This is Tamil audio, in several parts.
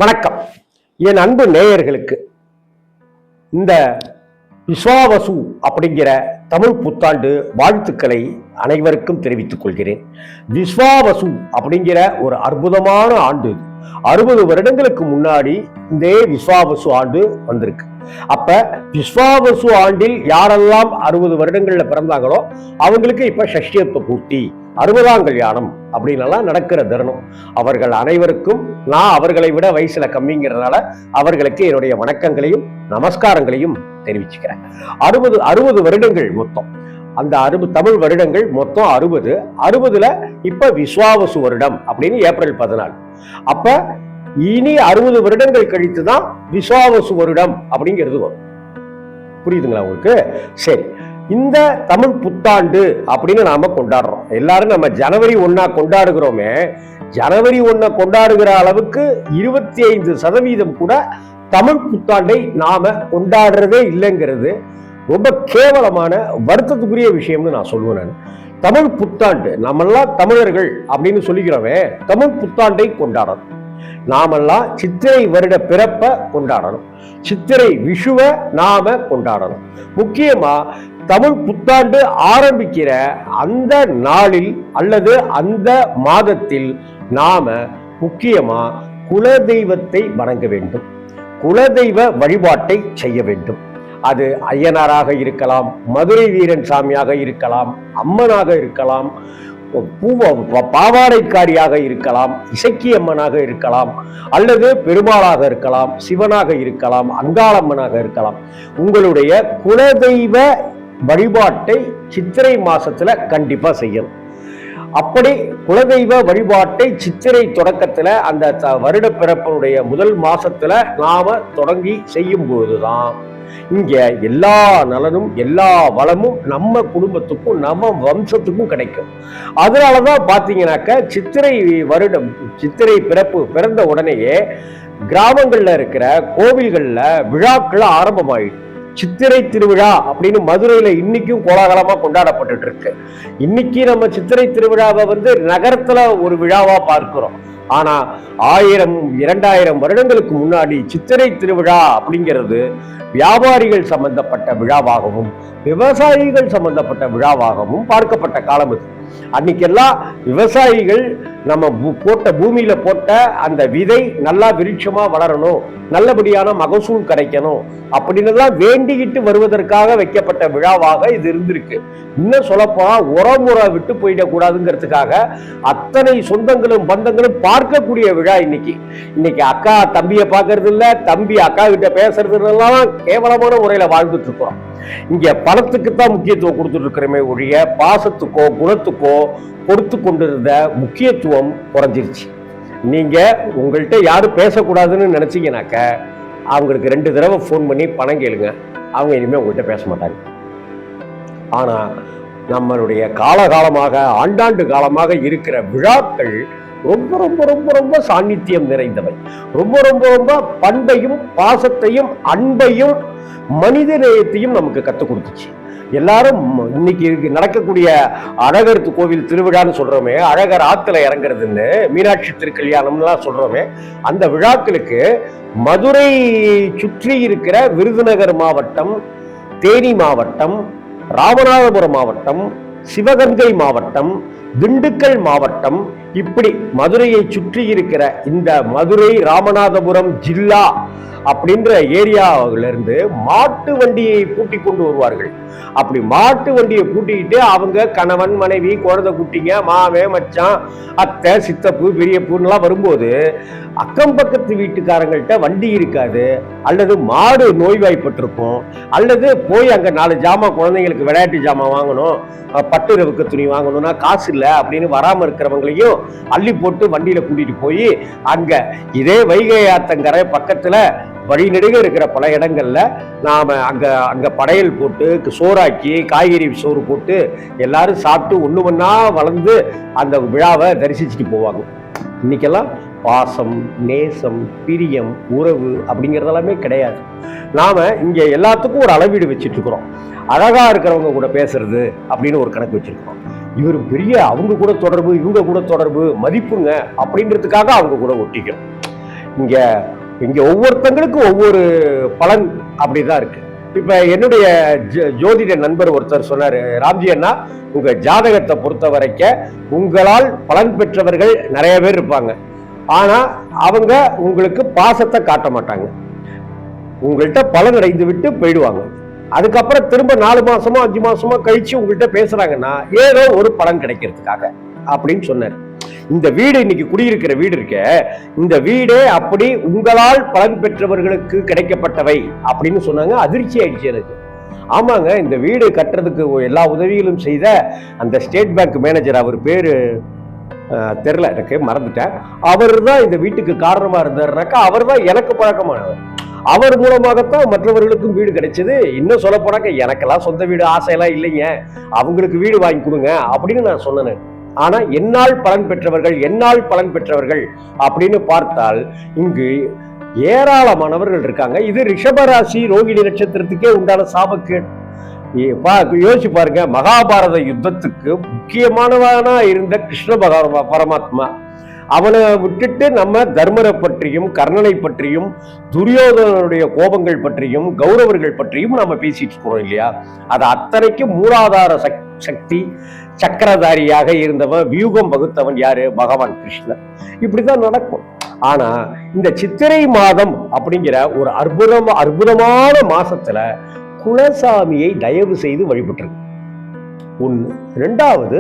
வணக்கம். என் அன்பு நேயர்களுக்கு இந்த விஸ்வாவசு அப்படிங்கிற தமிழ் புத்தாண்டு வாழ்த்துக்களை அனைவருக்கும் தெரிவித்துக் கொள்கிறேன். விஸ்வாவசு அப்படிங்கிற ஒரு அற்புதமான ஆண்டு. 60 வருடங்களுக்கு முன்னாடி இந்த விஸ்வாவசு ஆண்டு வந்திருக்கு. அப்ப விஸ்வாவசு ஆண்டில் யாரெல்லாம் 60 வருடங்கள்ல பிறந்தாங்களோ அவங்களுக்கு இப்ப ஷஷ்டியத்துவ பூர்த்தி, 60ஆம் கல்யாணம் அப்படின்னலாம் நடக்கிற தருணம். அவர்கள் அனைவருக்கும் நான் அவர்களை விட வயசுல கம்மிங்கிறதுனால அவர்களுக்கு என்னுடைய வணக்கங்களையும் நமஸ்காரங்களையும் தெரிவிச்சுக்கிறேன். 60 வருடங்கள் மொத்தம். அந்த 60 தமிழ் வருடங்கள் மொத்தம் 60ல இப்ப விஸ்வாவசு வருடம் அப்படின்னு ஏப்ரல் 14. அப்ப இனி 60 வருடங்கள் கழித்துதான் விஸ்வாவசு வருடம் அப்படிங்கிறது வரும். புரியுதுங்களா உங்களுக்கு? சரி, இந்த தமிழ் புத்தாண்டு அப்படின்னு நாம கொண்டாடுறோம். எல்லாரும் நம்ம ஜனவரி 1 கொண்டாடுகிறோமே, ஜனவரி 1 கொண்டாடுகிற அளவுக்கு 25% கூட தமிழ் புத்தாண்டை நாம கொண்டாடுறதே இல்லைங்கிறது ரொம்ப கேவலமான வருத்தத்துக்குரிய விஷயம்னு நான் சொல்லுவேன். நான் தமிழ் புத்தாண்டு நம்மெல்லாம் தமிழர்கள் அப்படின்னு சொல்லிக்கிறோமே, தமிழ் புத்தாண்டை கொண்டாடணும். நாமெல்லாம் சித்திரை வருட பிறப்ப கொண்டாடணும், சித்திரை விஷுவ நாம கொண்டாடணும். முக்கியமா தமிழ் புத்தாண்டு ஆரம்பிக்கிற அந்த நாளில் அல்லது அந்த மாதத்தில் நாம முக்கியமா குலதெய்வத்தை வணங்க வேண்டும், குலதெய்வ வழிபாட்டை செய்ய வேண்டும். அது ஐயனாராக இருக்கலாம், மதுரை வீரன் சாமியாக இருக்கலாம், அம்மனாக இருக்கலாம், பாவாடைக்காரியாக இருக்கலாம், இசக்கியம்மனாக இருக்கலாம், அல்லது பெருமாளாக இருக்கலாம், சிவனாக இருக்கலாம், அங்காளம்மனாக இருக்கலாம். உங்களுடைய குலதெய்வ வழிபாட்டை சித்திரை மாசத்துல கண்டிப்பா செய்யணும். அப்படி குலதெய்வ வழிபாட்டை சித்திரை தொடக்கத்துல அந்த வருட பிறப்பனுடைய முதல் மாசத்துல நாம தொடங்கி செய்யும் போதுதான் இங்க எல்லா நலனும் எல்லா வளமும் நம்ம குடும்பத்துக்கும் நம்ம வம்சத்துக்கும் கிடைக்கும். அதனாலதான் பாத்தீங்கன்னாக்க சித்திரை வருடம், சித்திரை பிறந்த உடனேயே கிராமங்கள்ல இருக்கிற கோவில்கள்ல விழாக்கள் ஆரம்பமாயிடும். சித்திரை திருவிழா அப்படின்னு மதுரையில இன்னைக்கும் கோலாகலமா கொண்டாடப்பட்டு இருக்கு. இன்னைக்கு நம்ம சித்திரை திருவிழாவை நகரத்துல ஒரு விழாவா பார்க்கிறோம். ஆனா 1000 2000 வருடங்களுக்கு முன்னாடி சித்திரை திருவிழா அப்படிங்கிறது வியாபாரிகள் சம்பந்தப்பட்ட விழாவாகவும் விவசாயிகள் சம்பந்தப்பட்ட விழாவாகவும் பார்க்கப்பட்ட காலம் இது. அன்னைக்கெல்லாம் விவசாயிகள் நம்ம பூமியில போட்ட அந்த விதை நல்லா விருட்சமா வளரணும், நல்லபடியான மகசூல் கிடைக்கணும் அப்படின்னு எல்லாம் வேண்டிக்கிட்டு வருவதற்காக வைக்கப்பட்ட விழாவாக இது இருந்திருக்கு. இன்னும் சொல்லப்போனா உரமுறை விட்டு போயிடக்கூடாதுங்கிறதுக்காக அத்தனை சொந்தங்களும் பந்தங்களும் பார்க்கக்கூடிய விழா இன்னைக்கு அக்கா தம்பியை பார்க்கறது இல்ல, தம்பி அக்கா கிட்ட பேசுறதுலாம் கேவலமான முறையில வாழ்ந்துட்டு இருக்கிறோம். இங்க பணத்துக்கு தான் முக்கியத்துவம் கொடுத்துட்டு இருக்கிறோமே ஒழிய பாசத்துக்கோ குணத்துக்கோ கொடுத்து கொண்டிருந்த முக்கியத்துவம் குறைஞ்சிருச்சு. நீங்க உங்கள்கிட்ட யாரும் பேசக்கூடாதுன்னு நினைச்சீங்கன்னாக்க அவங்களுக்கு 2 தடவை ஃபோன் பண்ணி பணம் கேளுங்க, அவங்க இனிமே உங்கள்கிட்ட பேச மாட்டாங்க. ஆனா நம்மளுடைய காலகாலமாக ஆண்டாண்டு காலமாக இருக்கிற விழாக்கள் ரொம்ப ரொம்ப ரொம்ப ரொம்ப சாநித்தியம் நிறைந்தவை. ரொம்ப ரொம்ப ரொம்ப பண்பையும் பாசத்தையும் அன்பையும் மனித நேயத்தையும் நமக்கு கற்றுக் கொடுத்துச்சு. எல்லாரும் இன்னைக்கு நடக்கக்கூடிய அழகர் கோவில் திருவிழான்னு சொல்றோமே, அழகர் ஆத்துல இறங்குறதுன்னு மீனாட்சி திருக்கல்யாணம்லாம் சொல்றோமே, அந்த விழாக்களுக்கு மதுரை சுற்றி இருக்கிற விருதுநகர் மாவட்டம், தேனி மாவட்டம், ராமநாதபுரம் மாவட்டம், சிவகங்கை மாவட்டம், திண்டுக்கல் மாவட்டம், இப்படி மதுரையை சுற்றி இருக்கிற இந்த மதுரை ராமநாதபுரம் ஜில்லா அப்படின்ற ஏரியாவில இருந்து மாட்டு வண்டியை பூட்டி கொண்டு வருவார்கள். அப்படி மாட்டு வண்டியை பூட்டிக்கிட்டு அவங்க கணவன் மனைவி குழந்தை குட்டிங்க மாவே மச்சான் அத்தை சித்தப்பு பெரியப்புலாம் வரும்போது அக்கம் பக்கத்து வீட்டுக்காரங்கள்ட்ட வண்டி இருக்காது, அல்லது மாடு நோய்வாய்ப்பட்டிருக்கும், அல்லது போய் அங்க 4 ஜாமான் குழந்தைங்களுக்கு விளையாட்டு ஜாமான் வாங்கணும், பட்டு ரவுக்கு துணி வாங்கணும்னா காசு இல்லை அப்படின்னு வராம இருக்கிறவங்களையும் அள்ளி போட்டு வண்டியில கூட்டிட்டு போய் அங்க இதே வைகை ஆத்தங்கரை பக்கத்துல வழிநெடுக இருக்கிற பல இடங்கள்ல நாம அங்க படையல் போட்டு சோறாக்கி காய்கறி சோறு போட்டு எல்லாரும் சாப்பிட்டு ஒண்ணா வளர்ந்து அந்த விழாவை தரிசிச்சுட்டு போவாங்க. இன்னைக்கெல்லாம் பாசம், நேசம், பிரியம், உறவு அப்படிங்கிறதெல்லாமே கிடையாது. நாம இங்க எல்லாத்துக்கும் ஒரு அளவீடு வச்சுட்டு இருக்கிறோம். அழகா இருக்கிறவங்க கூட பேசுறது அப்படின்னு ஒரு கணக்கு வச்சிருக்கிறோம். இவர் பெரிய அவங்க கூட தொடர்பு, இவங்க கூட தொடர்பு, மதிப்புங்க அப்படின்றதுக்காக அவங்க கூட ஒட்டிக்கிறோம். இங்க இங்க ஒவ்வொருத்தங்களுக்கும் ஒவ்வொரு பலன் அப்படிதான் இருக்கு. இப்ப என்னுடைய ஜோதிட நண்பர் ஒருத்தர் சொன்னாரு, ராம்ஜி அண்ணா உங்க ஜாதகத்தை பொறுத்த வரைக்கும் உங்களால் பலன் பெற்றவர்கள் நிறைய பேர் இருப்பாங்க, ஆனா அவங்க உங்களுக்கு பாசத்தை காட்ட மாட்டாங்க, உங்கள்கிட்ட பலன் அடைந்து விட்டு போயிடுவாங்க. அதுக்கப்புறம் திரும்ப 4 மாசமோ 5 மாசமோ கழிச்சு உங்கள்கிட்ட பேசுறாங்கன்னா ஏதோ ஒரு பலன் கிடைக்கிறதுக்காக அப்படின்னு சொன்னார். இந்த வீடு இன்னைக்கு குடியிருக்கிற வீடு இருக்க, இந்த வீடே அப்படி உங்களால் பலன் பெற்றவர்களுக்கு கிடைக்கப்பட்டவை அப்படின்னு சொன்னாங்க. அதிர்ச்சி ஆயிடுச்சு எனக்கு. ஆமாங்க, இந்த வீடு கட்டுறதுக்கு எல்லா உதவிகளும் செய்த அந்த ஸ்டேட் பேங்க் மேனேஜர், அவர் பேரு தெரியல, எனக்கு மறந்துட்டேன், அவர் தான் இந்த வீட்டுக்கு காரணமா இருந்தாருனாக்கா அவர் தான் எனக்கு பழக்கமானவர். அவர் மூலமாகத்தான் மற்றவர்களுக்கும் வீடு கிடைச்சது. இன்னும் சொல்ல போனாக்க எனக்கெல்லாம் சொந்த வீடு ஆசையெல்லாம் இல்லைங்க, அவங்களுக்கு வீடு வாங்கி கொடுங்க அப்படின்னு நான் சொன்னேன். ஆனா என்னால் பலன் பெற்றவர்கள் அப்படின்னு பார்த்தால் இங்கு ஏராளமானவர்கள் இருக்காங்க. இது ரிஷபராசி ரோகிணி நட்சத்திரத்துக்கே உண்டான சாபக்கேடு. யோசிச்சு பாருங்க, மகாபாரத யுத்தத்துக்கு முக்கியமானவனா இருந்த கிருஷ்ண பரமாத்மா, அவனை விட்டுட்டு நம்ம தர்மரை பற்றியும் கர்ணனை பற்றியும் துரியோதனனுடைய கோபங்கள் பற்றியும் கௌரவர்கள் பற்றியும் நம்ம பேசிட்டு இருக்கிறோம் இல்லையா? அது அத்தனைக்கும் மூலாதார சக்தி சக்கரதாரியாக இருந்தவன், வியூகம் வகுத்தவன் யாரு? பகவான் கிருஷ்ணர். இப்படிதான் நடக்கும். ஆனா இந்த சித்திரை மாதம் அப்படிங்கிற ஒரு அற்புதமான மாசத்துல குலசாமியை தயவு செய்து வழிபட்டுருக்கு. ஒண்ணு. ரெண்டாவது,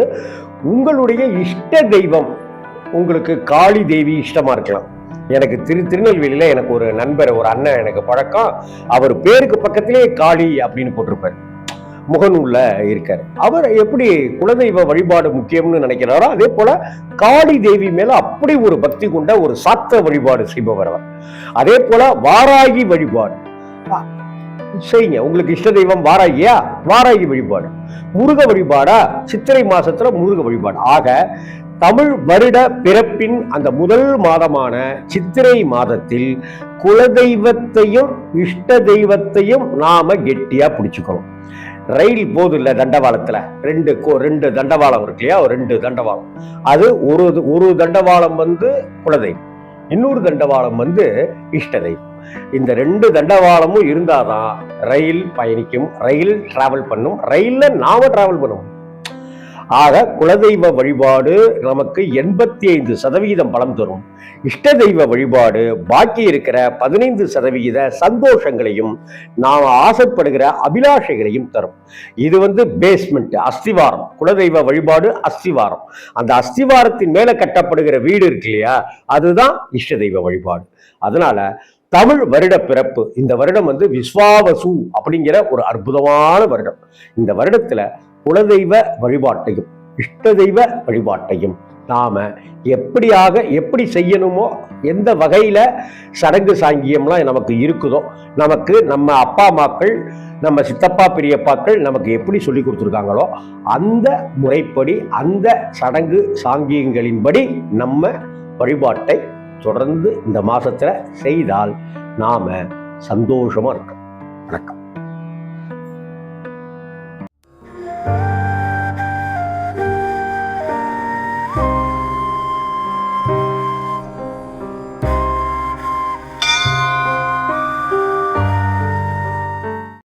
உங்களுடைய இஷ்ட தெய்வம், உங்களுக்கு காளி தேவி இஷ்டமா இருக்கலாம். எனக்கு திருநெல்வேலியில எனக்கு ஒரு நண்பர், ஒரு அண்ணன் எனக்கு பழக்கம், அவர் பேருக்கு பக்கத்திலே காளி அப்படின்னு போட்டிருப்பார், முகநூல்ல இருக்காரு. அவர் எப்படி குலதெய்வ வழிபாடு முக்கியம்னு நினைக்கிறாரோ அதே போல காளி தேவி மேல அப்படி ஒரு பக்தி கொண்ட ஒரு சாத்த வழிபாடு செய்பவர் அவர். அதே போல வாராகி வழிபாடு செய்யுங்க. உங்களுக்கு இஷ்ட தெய்வம் வாராகியா, வாராகி வழிபாடு. முருக வழிபாடா, சித்திரை மாசத்துல முருக வழிபாடு. ஆக தமிழ் வருட பிறப்பின் அந்த முதல் மாதமான சித்திரை மாதத்தில் குலதெய்வத்தையும் இஷ்ட தெய்வத்தையும் நாம கெட்டியா பிடிச்சுக்கணும். ரயில் போது இல்ல தண்டவாளத்துல ரெண்டு தண்டவாளம் இருக்கு இல்லையா, 2 தண்டவாளம். அது ஒரு தண்டவாளம் குலதெய்வம், இன்னொரு தண்டவாளம் இஷ்ட தெய்வம். இந்த 2 தண்டவாளமும் இருந்தாதான் ரயில் பயணிக்கும், ரயில் டிராவல் பண்ணும், ரயில்ல நாம டிராவல் பண்ணுவோம். ஆக குலதெய்வ வழிபாடு நமக்கு 85% பலம் தரும். இஷ்ட தெய்வ வழிபாடு பாக்கி இருக்கிற 15% சந்தோஷங்களையும் நாம் ஆசைப்படுகிற அபிலாஷைகளையும் தரும். இது பேஸ்மெண்ட், அஸ்திவாரம். குலதெய்வ வழிபாடு அஸ்திவாரம். அந்த அஸ்திவாரத்தின் மேல கட்டப்படுகிற வீடு இருக்கு இல்லையா, அதுதான் இஷ்ட தெய்வ வழிபாடு. அதனால தமிழ் வருட பிறப்பு இந்த வருடம் விஸ்வாவசு அப்படிங்கிற ஒரு அற்புதமான வருடம். இந்த வருடத்துல குலதெய்வ வழிபாட்டையும் இஷ்ட தெய்வ வழிபாட்டையும் நாம எப்படி செய்யணுமோ, எந்த வகையில சடங்கு சாங்கியம்லாம் நமக்கு இருக்குதோ, நமக்கு நம்ம அப்பா அம்மாக்கள், நம்ம சித்தப்பா பெரியப்பாக்கள் நமக்கு எப்படி சொல்லி கொடுத்துருக்காங்களோ அந்த முறைப்படி, அந்த சடங்கு சாங்கியங்களின்படி நம்ம வழிபாட்டை தொடர்ந்து இந்த மாசத்துல செய்தால் நாம சந்தோஷமா இருக்கோம். வணக்கம்.